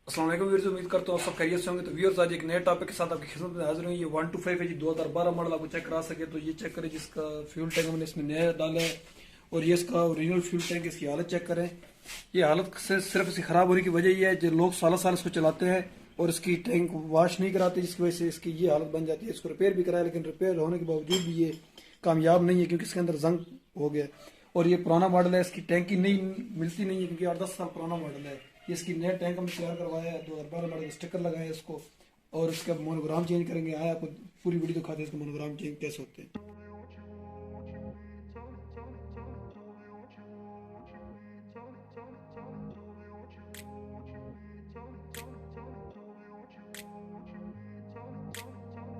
अस्सलाम वालेकुम व्यूअर्स, उम्मीद करता हूँ आप सब खैरियत से होंगे। तो व्यूअर्स आज एक नए टॉपिक के साथ आपकी खिदमत में हाजिर हुई। ये 125 है जी, 2012 मॉडल। आपको चेक करा सके तो ये चेक करें, जिसका फ्यूल टैंक हमने इसमें नया डाला है। और ये इसका ओरिजिनल फ्यूल टैंक, इसकी हालत चेक करें। ये हालत से सिर्फ इसकी खराब होने की वजह यह है जो लोग साल साल इसको चलाते हैं और इसकी टैंक वॉश नहीं कराते, जिसकी वजह से इसकी ये हालत बन जाती है। इसको रिपेयर भी कराया, लेकिन रिपेयर होने के बावजूद भी ये कामयाब नहीं है, क्योंकि इसके अंदर जंग हो गया। और ये पुराना मॉडल है, इसकी टैंकी नहीं मिलती नहीं है, क्योंकि 8-10 साल पुराना मॉडल है। ये इसकी नया टैंक हमने तैयार करवाया है, 2012 मॉडल स्टिकर लगाया है इसको, और इसका मोनोग्राम चेंज करेंगे। आया आपको पूरी वीडियो दिखाते हैं इसका मोनोग्राम चेंज कैसे होते हैं।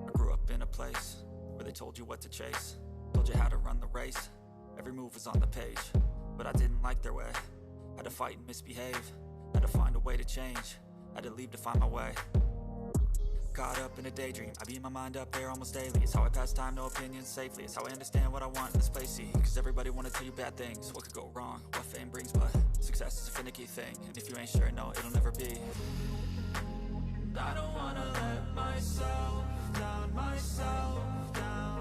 I grew up in a place where they told you what to chase, told you how to run the race, every move was on the page, but I didn't like their way, had to fight and misbehave, had to find a way to change, had to leave to find my way. Caught up in a daydream, I beat my mind up there almost daily. It's how I pass time, no opinions safely. It's how I understand what I want in this place, see. Cause everybody wanna tell you bad things, what could go wrong, what fame brings. But success is a finicky thing, and if you ain't sure, no, it'll never be. I don't wanna let myself down, myself down.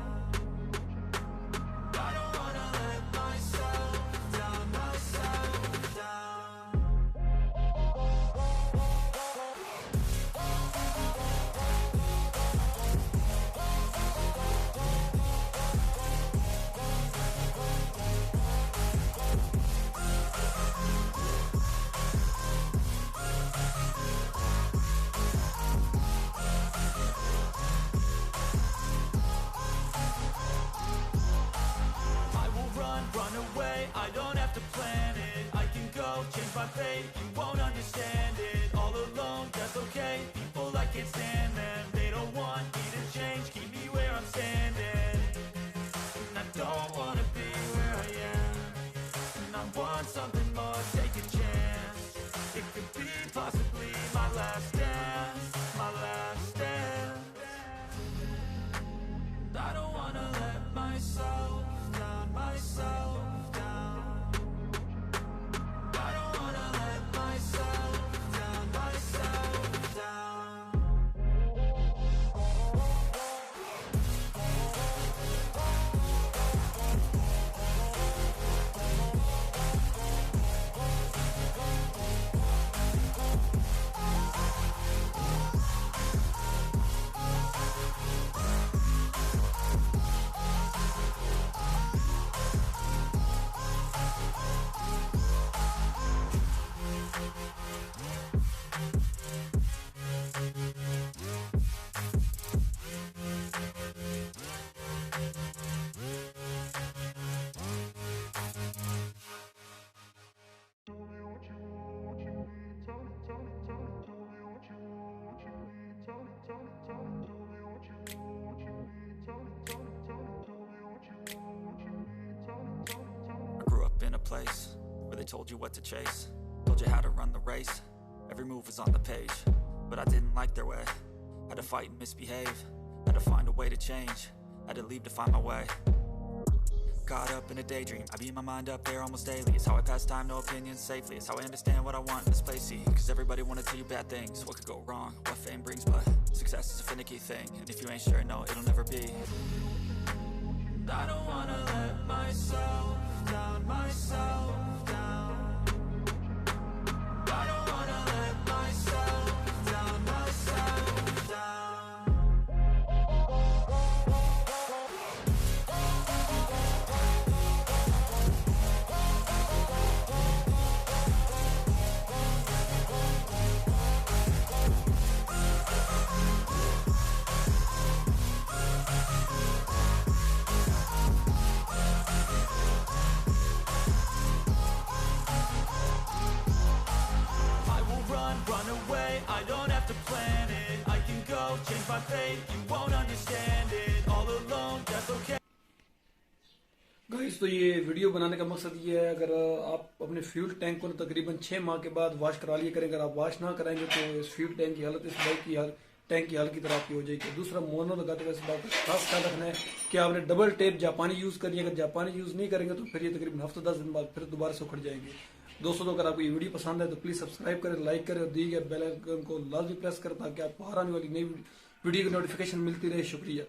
I don't wanna let myself down, myself down. Run away, I don't have to plan it. I can go, change my fate, you won't understand it. All alone, that's okay, people I can't stand them. They don't want me to change, keep me where I'm standing. And I don't wanna be where I am, and I want something more, take a chance. It could be possibly my last dance, my last dance. I don't wanna let myself down, myself down. I don't wanna let myself down, myself down. I grew up in a place where they told you what to chase, told you how to run the race, every move was on the page, but I didn't like their way, had to fight and misbehave, had to find a way to change, had to leave to find my way. Caught up in a daydream, I beat my mind up there almost daily. It's how I pass time, no opinions safely. It's how I understand what I want in this place, see. Cause everybody wanna tell you bad things, what could go wrong, what fame brings. But success is a finicky thing, and if you ain't sure, no, it'll never be. I don't wanna let myself down, myself down. I don't wanna let myself down, myself down. Run away, I don't have to plan it. I can go, change my fate, you won't understand it. All alone, that's okay. Guys, तो ये video बनाने का मकसद ये है, अगर आप अपने फ्यूल टैंक को तकरीबन 6 माह के बाद वॉश करा लिया करेंगे। अगर आप वॉश ना कराएंगे तो इस फ्यूल टैंक की हालत इस बाइक की हालत टैंक की हाल की तरह आपकी हो जाएगी। दूसरा, मोनो लगाते हुए इस बात का खास ख्याल रखना है कि आपने डबल टेप जापानी यूज करिए। अगर जापानी यूज नहीं करेंगे तो फिर ये तकरीबन हफ्ते 10 दिन बाद फिर दोबारा से उखड़ जाएंगे। दोस्तों, तो अगर आपको ये वीडियो पसंद है तो प्लीज सब्सक्राइब करें, लाइक करें और दिए गए बेल आइकन को लाजमी प्रेस करें ताकि आपको हर आने वाली नई वीडियो की नोटिफिकेशन मिलती रहे। शुक्रिया।